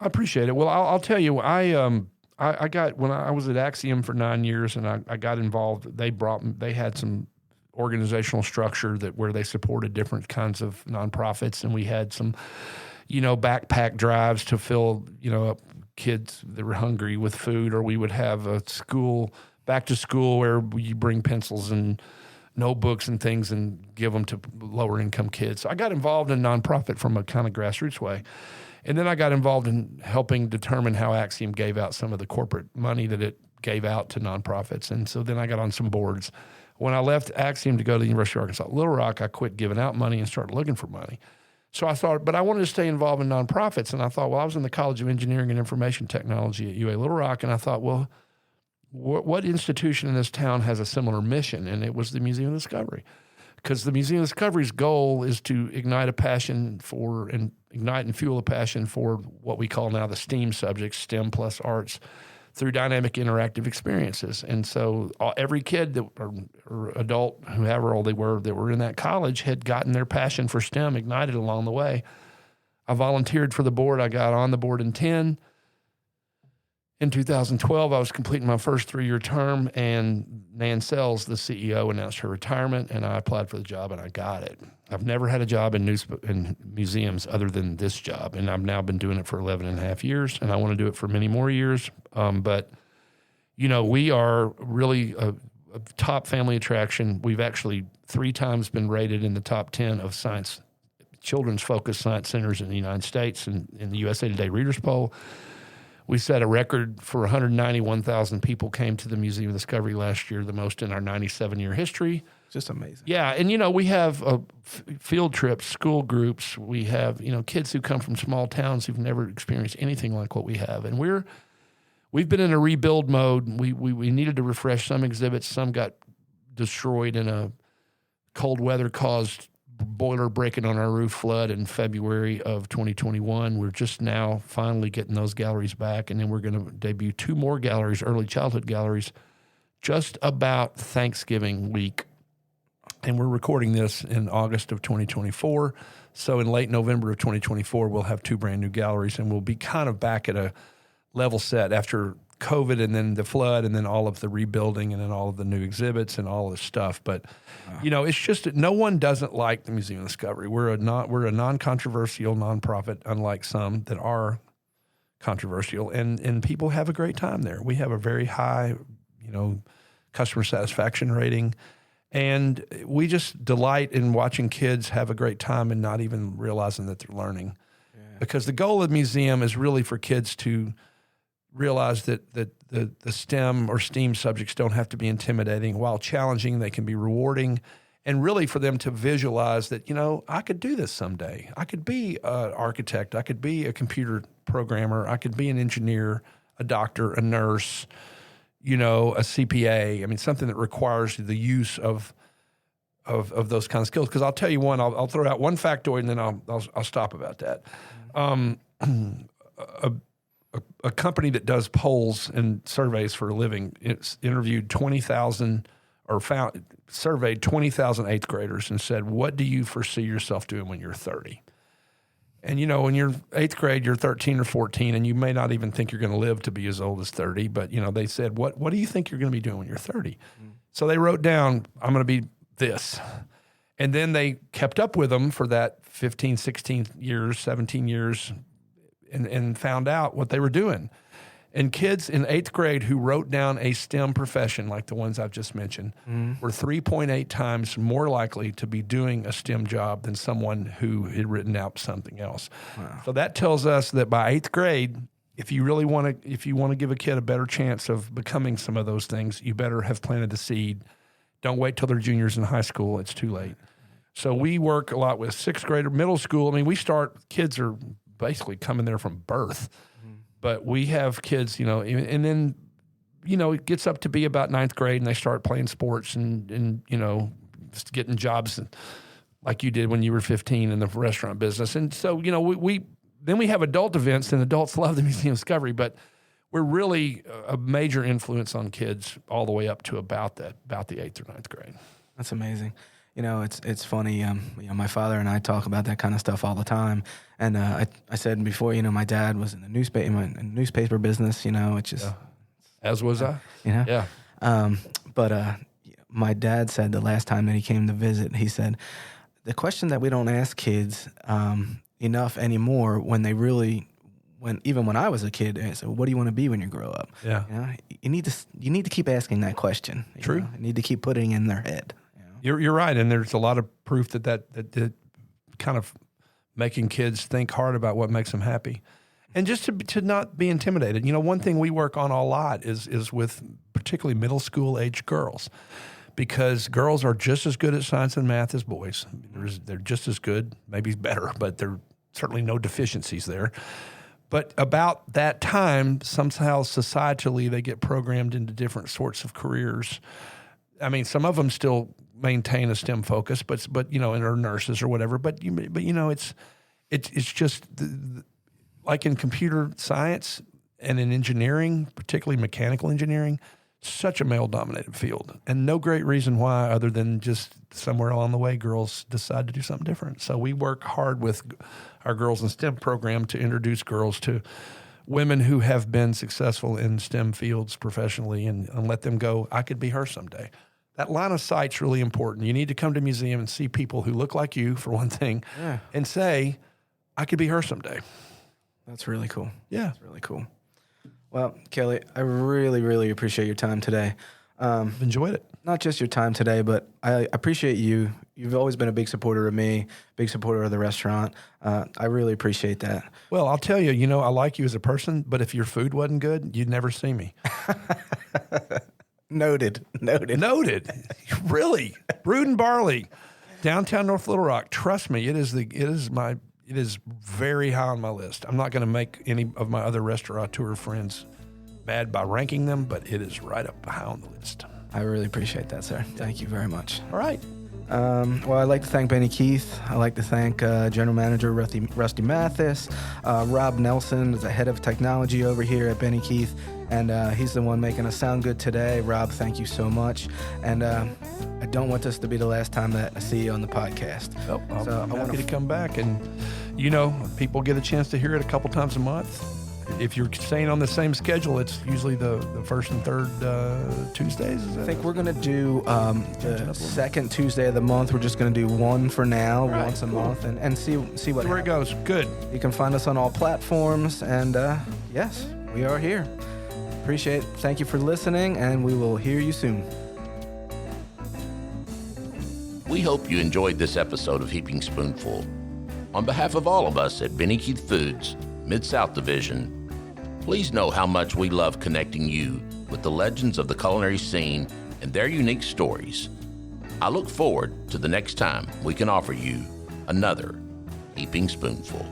appreciate it. Well, I'll tell you, I got, when I was at Axiom for 9 years and I got involved, they had some organizational structure where they supported different kinds of nonprofits, and we had some, backpack drives to fill, up kids that were hungry with food, or we would have a back to school where you bring pencils and notebooks and things and give them to lower income kids. So I got involved in nonprofit from a kind of grassroots way. And then I got involved in helping determine how Axiom gave out some of the corporate money that it gave out to nonprofits. And so then I got on some boards. When I left Axiom to go to the University of Arkansas Little Rock, I quit giving out money and started looking for money. So I thought, but I wanted to stay involved in nonprofits. And I thought, well, I was in the College of Engineering and Information Technology at UA Little Rock. And I thought, well, what institution in this town has a similar mission? And it was the Museum of Discovery. Because the Museum of Discovery's goal is to ignite and fuel a passion for what we call now the STEAM subjects, STEM plus arts, through dynamic interactive experiences. And so every kid or adult, whoever old they were, that were in that college had gotten their passion for STEM ignited along the way. I volunteered for the board. I got on the board in 10. In 2012, I was completing my first 3-year term, and Nan Sells, the CEO, announced her retirement, and I applied for the job, and I got it. I've never had a job in museums other than this job, and I've now been doing it for 11 and a half years, and I want to do it for many more years. But, we are really a top family attraction. We've actually 3 times been rated in the top 10 of children's-focused science centers in the United States and in the USA Today Readers Poll. We set a record for 191,000 people came to the Museum of Discovery last year, the most in our 97-year history. Just amazing. Yeah, and we have field trips, school groups. We have kids who come from small towns who've never experienced anything like what we have, and we've been in a rebuild mode. We needed to refresh some exhibits. Some got destroyed in a cold weather caused boiler breaking on our roof flood in February of 2021. We're just now finally getting those galleries back, and then we're going to debut 2 more galleries, early childhood galleries, just about Thanksgiving week. And we're recording this in August of 2024. So in late November of 2024, we'll have 2 brand new galleries, and we'll be kind of back at a level set after COVID and then the flood and then all of the rebuilding and then all of the new exhibits and all of this stuff. But, it's just that no one doesn't like the Museum of Discovery. We're a non-controversial nonprofit, unlike some that are controversial, and people have a great time there. We have a very high, customer satisfaction rating, and we just delight in watching kids have a great time and not even realizing that they're learning. Yeah. Because the goal of the museum is really for kids to realize that the STEM or STEAM subjects don't have to be intimidating. While challenging, they can be rewarding, and really for them to visualize that, I could do this someday. I could be an architect. I could be a computer programmer. I could be an engineer, a doctor, a nurse, a CPA. I mean, something that requires the use of those kind of skills. Because I'll tell you one, I'll throw out one factoid and then I'll stop about that. A company that does polls and surveys for a living, it's interviewed 20,000 or surveyed 20,000 eighth graders and said, what do you foresee yourself doing when you're 30? And, when you're eighth grade, you're 13 or 14, and you may not even think you're going to live to be as old as 30. But, they said, what do you think you're going to be doing when you're 30? Mm-hmm. So they wrote down, I'm going to be this. And then they kept up with them for that 15, 16 years, 17 years, and found out what they were doing. And kids in eighth grade who wrote down a STEM profession, like the ones I've just mentioned, were 3.8 times more likely to be doing a STEM job than someone who had written out something else. Wow. So that tells us that by eighth grade, if you want to give a kid a better chance of becoming some of those things, you better have planted the seed. Don't wait till they're juniors in high school. It's too late. So we work a lot with sixth grader, middle school. I mean, kids are basically coming there from birth. But we have kids, and then, it gets up to be about ninth grade and they start playing sports and getting jobs like you did when you were 15 in the restaurant business. And so, you know, we have adult events, and adults love the Museum of Discovery, but we're really a major influence on kids all the way up to about the 8th or 9th grade. That's amazing. You know, it's funny. You know, my father and I talk about that kind of stuff all the time. And I said before, you know, my dad was in the newspaper business. You know, it's just as was I. You know, yeah. But my dad said the last time that he came to visit, he said the question that we don't ask kids enough anymore even when I was a kid, I said, "What do you want to be when you grow up?" Yeah, you know, you need to keep asking that question. True, you need to keep putting it in their head. You know? You're right, and there's a lot of proof that kind of making kids think hard about what makes them happy, and just to not be intimidated. You know, one thing we work on a lot is with particularly middle school age girls, because girls are just as good at science and math as boys. They're just as good, maybe better, but there's certainly no deficiencies there. But about that time, somehow societally, they get programmed into different sorts of careers. I mean, some of them still maintain a STEM focus, but you know, and are nurses or whatever. But you know, it's just like in computer science and in engineering, particularly mechanical engineering, such a male-dominated field, and no great reason why other than just somewhere along the way, girls decide to do something different. So we work hard with our Girls in STEM program to introduce girls to women who have been successful in STEM fields professionally and let them go, I could be her someday. That line of sight's really important. You need to come to a museum and see people who look like you, for one thing, and say, I could be her someday. That's really cool. Yeah. That's really cool. Well, Kelley, I really, really appreciate your time today. I've enjoyed it. Not just your time today, but I appreciate you. You've always been a big supporter of me, big supporter of the restaurant. I really appreciate that. Well, I'll tell you, you know, I like you as a person, but if your food wasn't good, you'd never see me. Noted. Really. Brewed and Barley, downtown North Little Rock. Trust me, it is very high on my list. I'm not going to make any of my other restaurateur friends mad by ranking them, but it is right up high on the list. I really appreciate that, sir. Thank you very much. All right. Well, I'd like to thank Benny Keith. I'd like to thank General Manager Rusty Mathis. Rob Nelson is the head of technology over here at Benny Keith, and he's the one making us sound good today. Rob, thank you so much. And I don't want this to be the last time that I see you on the podcast. I'm happy to come back. And, you know, people get a chance to hear it a couple times a month. If you're staying on the same schedule, it's usually the first and third Tuesdays. I think we're going to do the second Tuesday of the month. We're just going to do one for now, once a month, and see where it goes. Good. You can find us on all platforms, and yes, we are here. Appreciate it. Thank you for listening, and we will hear you soon. We hope you enjoyed this episode of Heaping Spoonful. On behalf of all of us at Benny Keith Foods, Mid-South Division, please know how much we love connecting you with the legends of the culinary scene and their unique stories. I look forward to the next time we can offer you another Heaping Spoonful.